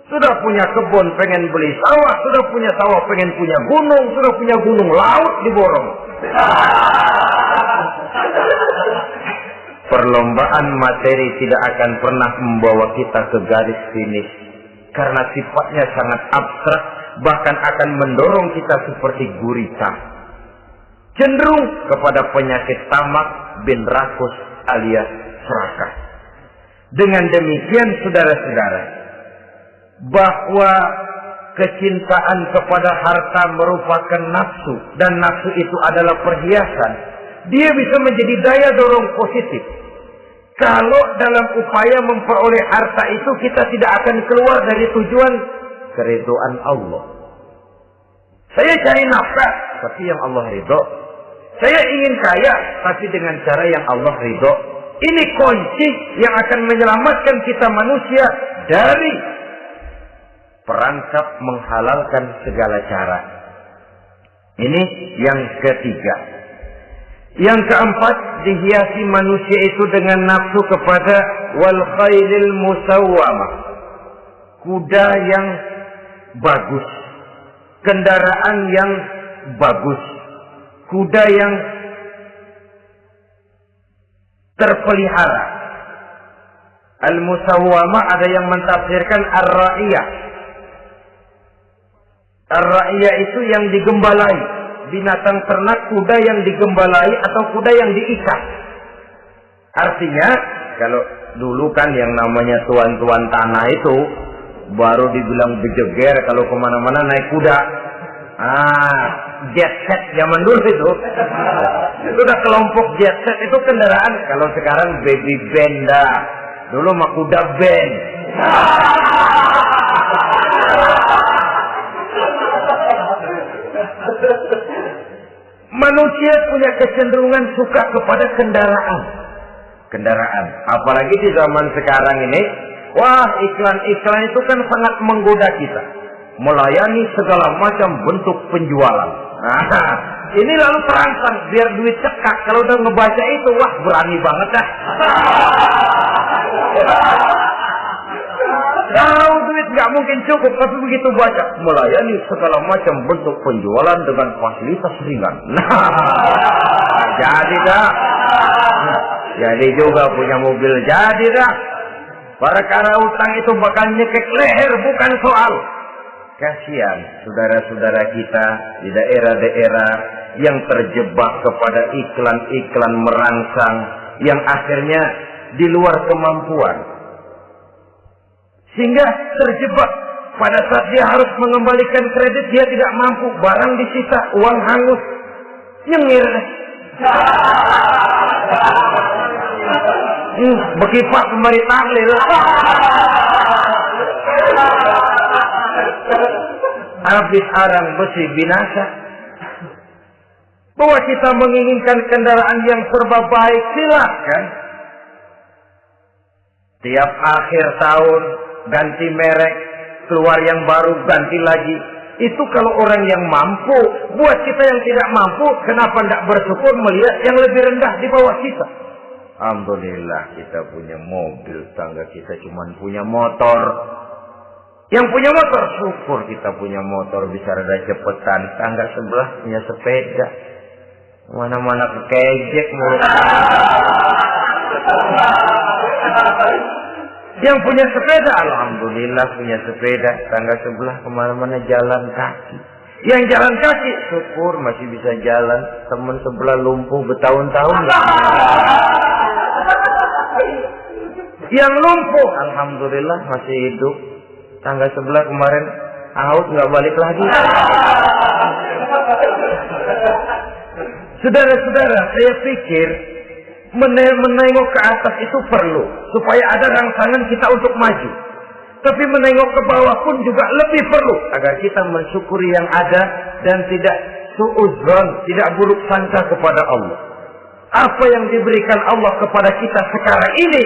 Sudah punya kebun, pengen beli sawah, sudah punya sawah, pengen punya gunung, sudah punya gunung laut diborong. Perlombaan materi tidak akan pernah membawa kita ke garis finish. Karena sifatnya sangat abstrak, bahkan akan mendorong kita seperti gurita. Cenderung kepada penyakit tamak bin rakus alias serakah. Dengan demikian, saudara-saudara, bahwa kecintaan kepada harta merupakan nafsu, dan nafsu itu adalah perhiasan, dia bisa menjadi daya dorong positif. Kalau dalam upaya memperoleh harta itu kita tidak akan keluar dari tujuan keridhaan Allah. Saya cari nafkah, tapi yang Allah ridho. Saya ingin kaya, tapi dengan cara yang Allah ridho. Ini kunci yang akan menyelamatkan kita manusia dari perangkap menghalalkan segala cara. Ini yang ketiga. Yang keempat, dihiasi manusia itu dengan nafsu kepada wal khailil musawwamah. Kuda yang bagus, kendaraan yang bagus, kuda yang terpelihara. Al-musawwamah ada yang mentafsirkan ar-ra'iyah. Ar-ra'iyah itu yang digembalai. Binatang ternak, kuda yang digembalai atau kuda yang diikat. Artinya, kalau dulu kan yang namanya tuan-tuan tanah itu baru dibilang bejeger kalau kemana-mana naik kuda. Jet set zaman dulu itu. Itu udah kelompok jet set, itu kendaraan. Kalau sekarang baby benda. Dulu mah kuda band. Manusia punya kecenderungan suka kepada kendaraan. Apalagi di zaman sekarang ini, wah, iklan-iklan itu kan sangat menggoda kita. Melayani segala macam bentuk penjualan. Nah, ini lalu terangsang biar duit cekak. Kalau udah ngebaca itu, wah, berani banget dah. Tahu duit nggak mungkin cukup, tapi begitu baca melayani segala macam bentuk penjualan dengan fasilitas ringan. Nah, jadi dah. Jadi juga punya mobil, jadi dah. Perkara utang itu bakal nyekek leher, bukan soal. Kasihan saudara-saudara kita di daerah-daerah yang terjebak kepada iklan-iklan merangsang yang akhirnya di luar kemampuan. Sehingga terjebak pada saat dia harus mengembalikan kredit, dia tidak mampu, barang disita, uang hangus, nyengir. Bekipak kembali tahlil. Habis arang besi binasa. Bahwa kita menginginkan kendaraan yang serba baik, silakan. Tiap akhir tahun ganti merek, keluar yang baru, ganti lagi. Itu kalau orang yang mampu. Buat kita yang tidak mampu, kenapa tidak bersyukur melihat yang lebih rendah di bawah kita? Alhamdulillah kita punya mobil, tangga kita cuma punya motor. Yang punya motor, syukur kita punya motor, bisa rada cepetan. Tangga sebelah punya sepeda, mana-mana kekejek mulut. Yang punya sepeda, alhamdulillah punya sepeda. Tangga sebelah kemana-mana jalan kaki. Yang jalan kaki, syukur masih bisa jalan. Teman sebelah lumpuh bertahun-tahun. Yang lumpuh, alhamdulillah masih hidup. Tangga sebelah kemarin out, nggak balik lagi. Saudara-saudara, saya pikir menengok ke atas itu perlu supaya ada rangsangan kita untuk maju. Tapi menengok ke bawah pun juga lebih perlu agar kita mensyukuri yang ada dan tidak suudzon, tidak buruk sangka kepada Allah. Apa yang diberikan Allah kepada kita sekarang ini,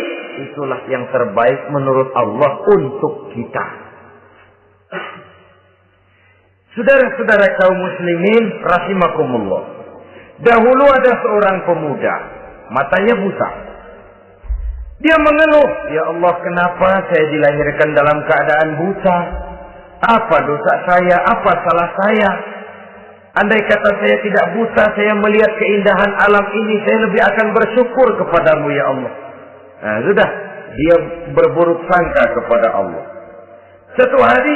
itulah yang terbaik menurut Allah untuk kita. Saudara-saudara kaum muslimin rahimakumullah. Dahulu ada seorang pemuda, matanya buta. Dia mengeluh, ya Allah, kenapa saya dilahirkan dalam keadaan buta? Apa dosa saya? Apa salah saya? Andai kata saya tidak buta, saya melihat keindahan alam ini, saya lebih akan bersyukur kepadamu ya Allah. Nah, sudah, dia berburuk sangka kepada Allah. Satu hari,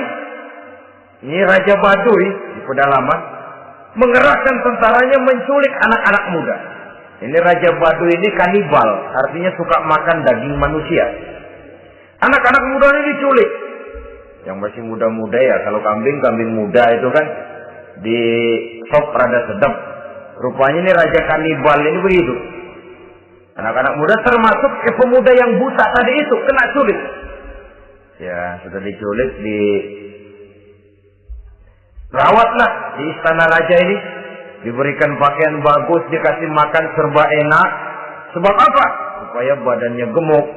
ini Raja Baduy di pedalaman mengerahkan tentaranya menculik anak-anak muda. Ini Raja Baduy ini kanibal, artinya suka makan daging manusia. Anak-anak muda ini diculik. Yang masih muda-muda ya, kalau kambing muda itu kan di sop rada sedap. Rupanya ini Raja kanibal ini begitu. Anak-anak muda termasuk pemuda yang buta tadi itu kena culik. Ya, sudah diculik, rawatlah di istana raja ini, diberikan pakaian bagus, dikasih makan serba enak. Sebab apa? Supaya badannya gemuk.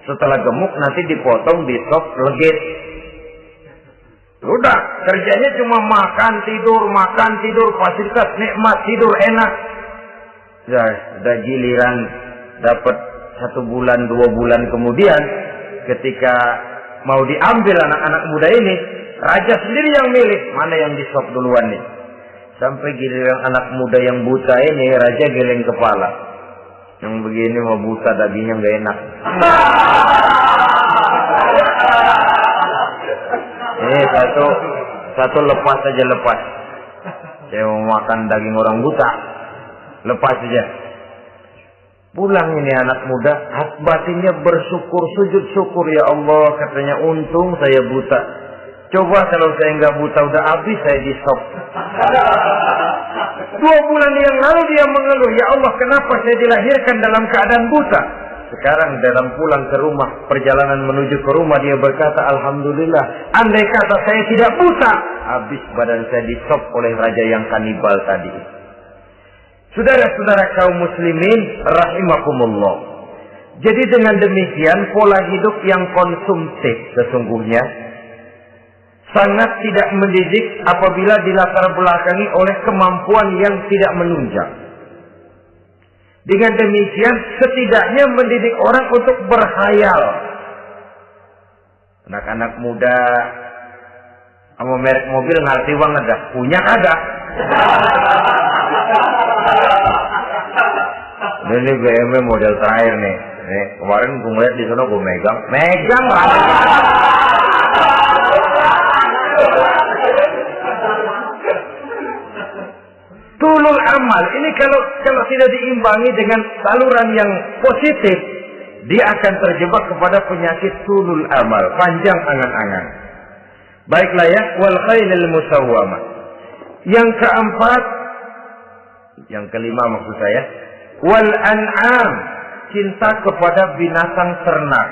Setelah gemuk nanti dipotong, di sop legit. Udah, kerjanya cuma makan tidur, fasilitas nikmat, tidur enak. Sudah giliran dapat 1 bulan 2 bulan kemudian, ketika mau diambil anak-anak muda ini, raja sendiri yang milih mana yang disop duluan nih. Sampai giliran anak muda yang buta ini, raja geleng kepala. Yang begini mau buta, dagingnya nggak enak. Ini satu lepas aja, lepas. Saya mau makan daging orang buta, lepas aja. Pulang ini anak muda, batinnya bersyukur, sujud syukur, ya Allah, katanya, untung saya buta. Coba kalau saya nggak buta, udah habis saya di stop. 2 bulan yang lalu dia mengeluh, ya Allah, kenapa saya dilahirkan dalam keadaan buta? Sekarang dalam pulang ke rumah, perjalanan menuju ke rumah, dia berkata, alhamdulillah, andai kata saya tidak buta, habis badan saya di stop oleh raja yang kanibal tadi. Saudara-saudara kaum muslimin rahimakumullah. Jadi dengan demikian pola hidup yang konsumtif sesungguhnya sangat tidak mendidik apabila dilatar belakangi oleh kemampuan yang tidak menunjang. Dengan demikian setidaknya mendidik orang untuk berkhayal. Anak-anak muda sama merek mobil ngerti banget dah, punya kagak? Ini BMW model terakhir nih. Kemarin gue ngeliat di sana, gue megang lah. tulul amal ini kalau tidak diimbangi dengan saluran yang positif, dia akan terjebak kepada penyakit tulul amal, panjang angan-angan. Baiklah ya, wal khailil musawwamah. Yang keempat, yang kelima maksud saya, wal an'am, cinta kepada binatang ternak.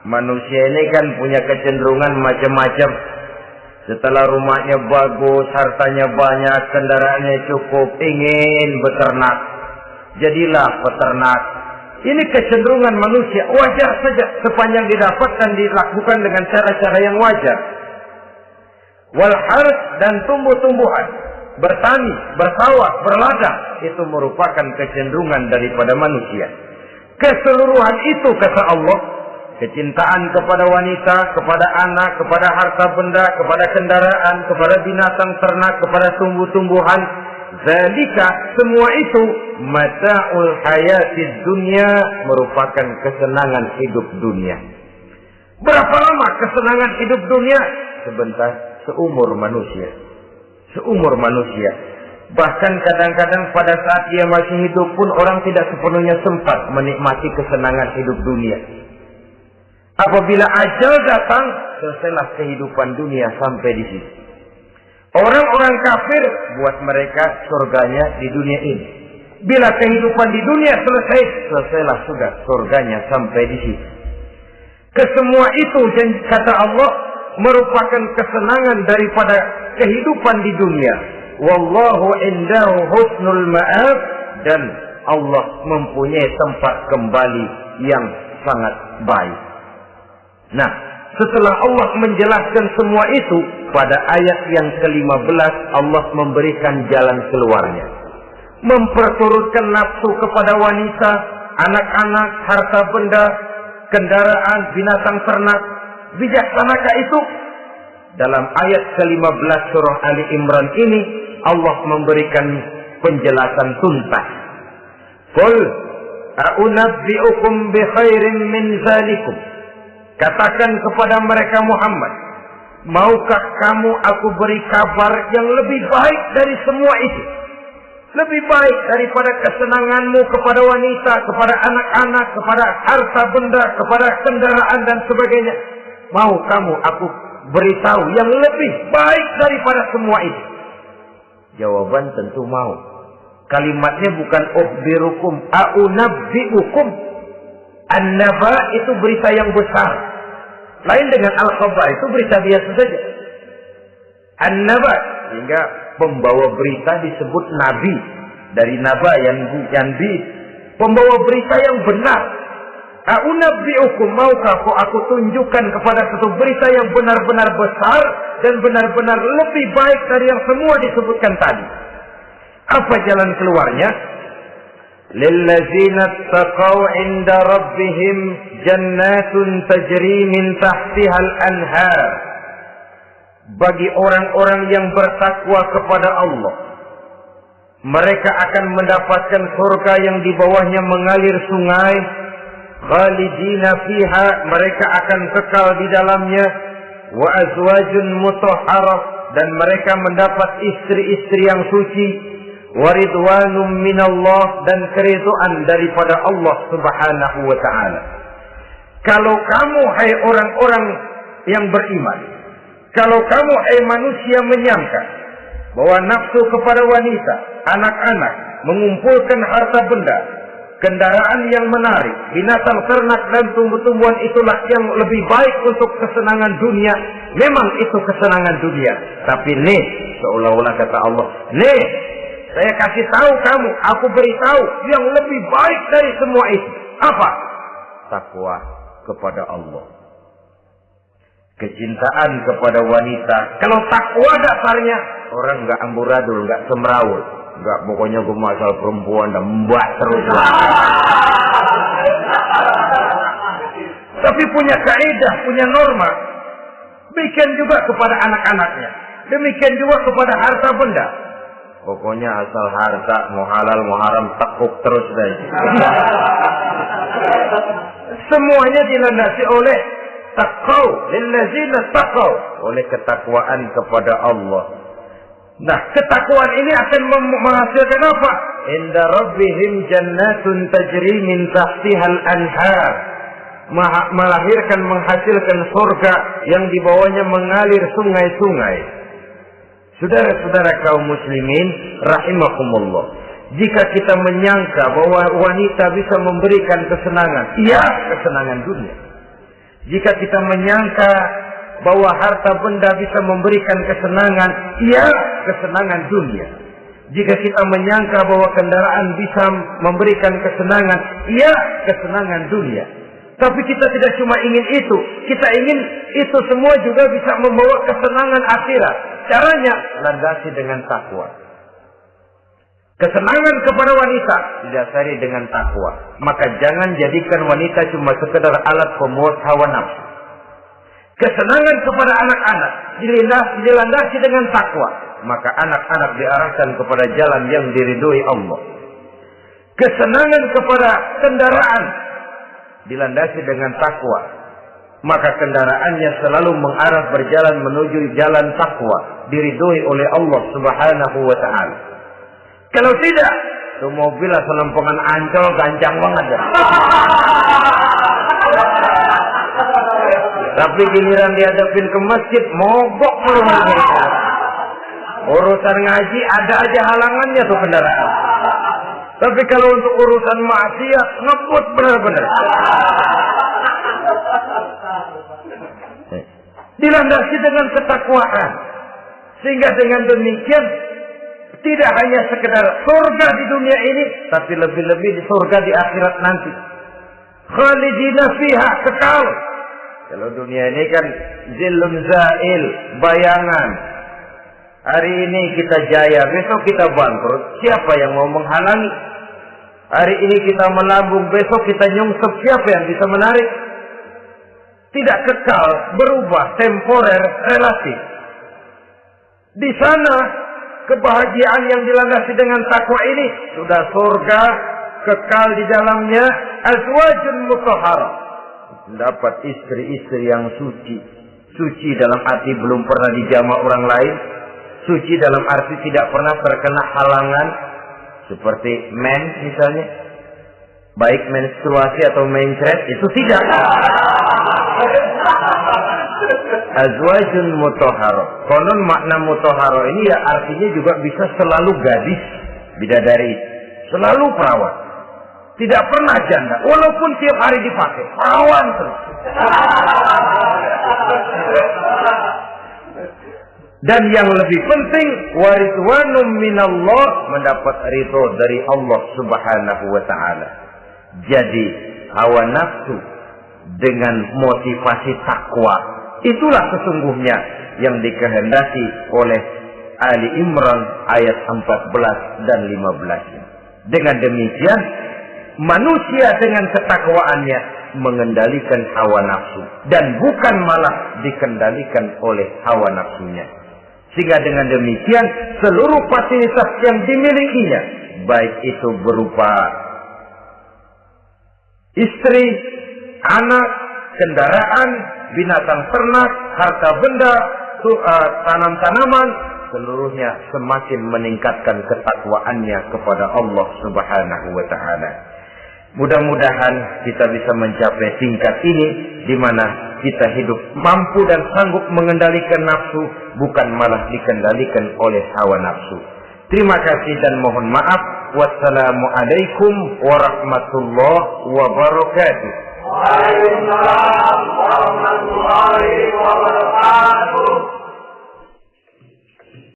Manusia ini kan punya kecenderungan macam-macam. Setelah rumahnya bagus, hartanya banyak, kendaraannya cukup, ingin beternak. Jadilah peternak. Ini kecenderungan manusia, wajar saja sepanjang didapat dan dilakukan dengan cara-cara yang wajar. Wal harth, dan tumbuh-tumbuhan, bertani, bersawah, berladang, itu merupakan kecenderungan daripada manusia. Keseluruhan itu kata Allah, kecintaan kepada wanita, kepada anak, kepada harta benda, kepada kendaraan, kepada binatang ternak, kepada tumbuh-tumbuhan, zalika, semua itu mata'ul hayatid dunya, merupakan kesenangan hidup dunia. Berapa lama kesenangan hidup dunia? Sebentar, seumur manusia. Seumur manusia. Bahkan kadang-kadang pada saat dia masih hidup pun orang tidak sepenuhnya sempat menikmati kesenangan hidup dunia. Apabila ajal datang, selesailah kehidupan dunia sampai di situ. Orang-orang kafir, buat mereka surganya di dunia ini. Bila kehidupan di dunia selesai, selesailah sudah surganya sampai di situ. Kesemua itu, kata Allah, merupakan kesenangan daripada kehidupan di dunia. Wallahu indahu husnul ma'ab, dan Allah mempunyai tempat kembali yang sangat baik. Nah, setelah Allah menjelaskan semua itu, pada ayat yang ke-15 Allah memberikan jalan keluarnya. Memperturutkan nafsu kepada wanita, anak-anak, harta benda, kendaraan, binatang ternak. Bijaksanakah itu? Dalam ayat ke-15 surah Ali Imran ini, Allah memberikan penjelasan tuntas. Qul a'unabbi'ukum bi khairin min zalikum. Katakan kepada mereka Muhammad, maukah kamu aku beri kabar yang lebih baik dari semua itu? Lebih baik daripada kesenanganmu kepada wanita, kepada anak-anak, kepada harta benda, kepada kendaraan dan sebagainya. Mau kamu aku beritahu yang lebih baik daripada semua itu? Jawaban tentu mau. Kalimatnya bukan ukhbirukum, a'unabbi'ukum. An-naba itu berita yang besar. Lain dengan al-khabar, itu berita biasa saja. An-naba, sehingga pembawa berita disebut nabi. Dari naba yang bi, pembawa berita yang benar. A'unabbi'ukum, maukah aku tunjukkan kepada satu berita yang benar-benar besar dan benar-benar lebih baik dari yang semua disebutkan tadi. Apa jalan keluarnya? Lillazina taqaw 'inda rabbihim jannatun tajri min tahtiha al-anhar. Bagi orang-orang yang bertakwa kepada Allah, mereka akan mendapatkan surga yang di bawahnya mengalir sungai. Khalidina fiha, mereka akan kekal di dalamnya. Wa azwajun mutahharah, dan mereka mendapat istri-istri yang suci. Waridwanum minallah, dan keridhaan daripada Allah subhanahu wa ta'ala. Kalau kamu hai orang-orang yang beriman, kalau kamu hai manusia menyangka bahwa nafsu kepada wanita, anak-anak, mengumpulkan harta benda, kendaraan yang menarik, binatang ternak dan tumbuh-tumbuhan itulah yang lebih baik untuk kesenangan dunia, memang itu kesenangan dunia. Tapi nih, seolah-olah kata Allah, nih, saya kasih tahu kamu, aku beritahu yang lebih baik dari semua itu. Apa? Takwa kepada Allah. Kecintaan kepada wanita. Kalau takwa dasarnya, orang nggak amburadul, nggak semrawut, nggak pokoknya gue masal perempuan dan mbak terus. Tapi punya kaidah, punya norma. Demikian juga kepada anak-anaknya. Demikian juga kepada harta benda. Pokoknya asal harta, mau halal, mau haram, tekuk terus deh. Semuanya dilandasi oleh taqaw, lillazina taqaw, oleh ketakwaan kepada Allah. Nah, ketakwaan ini akan menghasilkan apa? Inda rabbihim jannatun tajri min tahtihal anhar. Melahirkan, menghasilkan surga yang di bawahnya mengalir sungai-sungai. Saudara-saudara kaum muslimin rahimakumullah, jika kita menyangka bahwa wanita bisa memberikan kesenangan, iya, kesenangan dunia. Jika kita menyangka bahwa harta benda bisa memberikan kesenangan, iya, kesenangan dunia. Jika kita menyangka bahwa kendaraan bisa memberikan kesenangan, iya, kesenangan dunia. Tapi kita tidak cuma ingin itu, kita ingin itu semua juga bisa membawa kesenangan akhirat. Caranya landasi dengan takwa. Kesenangan kepada wanita didasari dengan takwa. Maka jangan jadikan wanita cuma sekedar alat pemuas hawa nafsu. Kesenangan kepada anak-anak dilandasi dengan takwa. Maka anak-anak diarahkan kepada jalan yang diridhoi Allah. Kesenangan kepada kendaraan dilandasi dengan takwa. Maka kendaraannya selalu mengarah berjalan menuju jalan takwa, diridhoi oleh Allah Subhanahu wa taala. Kalau tidak, tuh mobil selempengan Ancol gancang banget ya. Tapi giliran dihadapin ke masjid, mogok mereka. Urusan ngaji ada aja halangannya tuh kendaraan. Tapi kalau untuk urusan maksiat, ngebut benar-benar. Dilandasi dengan ketakwaan. Sehingga dengan demikian, tidak hanya sekedar surga di dunia ini, tapi lebih-lebih di surga di akhirat nanti. Khalidina fiha, kekal. Kalau dunia ini kan zillun zail, bayangan. Hari ini kita jaya, besok kita bangkrut. Siapa yang mau menghalangi? Hari ini kita melambung, besok kita nyungsep. Siapa yang bisa menarik? Tidak kekal, berubah, temporer, relatif. Di sana kebahagiaan yang dilandasi dengan takwa ini sudah surga, kekal di dalamnya, azwajun mutahharah. Dapat istri-istri yang suci. Suci dalam arti belum pernah dijamah orang lain. Suci dalam arti tidak pernah terkena halangan. Seperti men misalnya. Baik menstruasi atau mencret, itu tidak. Azwajun mutahharah. Konon makna mutahharah ini ya artinya juga bisa selalu gadis, bidadari, selalu perawan, tidak pernah janda, walaupun tiap hari dipakai, perawan terus. Dan yang lebih penting, waridwanum minallah, mendapat ridho dari Allah Subhanahu wa taala. Jadi hawa nafsu dengan motivasi takwa, itulah sesungguhnya yang dikehendaki oleh Ali Imran ayat 14 dan 15. Dengan demikian, manusia dengan ketakwaannya mengendalikan hawa nafsu dan bukan malah dikendalikan oleh hawa nafsunya. Sehingga dengan demikian seluruh fasilitas yang dimilikinya, baik itu berupa istri, anak, kendaraan, binatang ternak, harta benda, tanam-tanaman, seluruhnya semakin meningkatkan ketakwaannya kepada Allah Subhanahu wa taala. Mudah-mudahan kita bisa mencapai tingkat ini di mana kita hidup mampu dan sanggup mengendalikan nafsu, bukan malah dikendalikan oleh hawa nafsu. Terima kasih dan mohon maaf. Wassalamualaikum warahmatullahi wabarakatuh. Waalaikumsalam warahmatullahi wabarakatuh.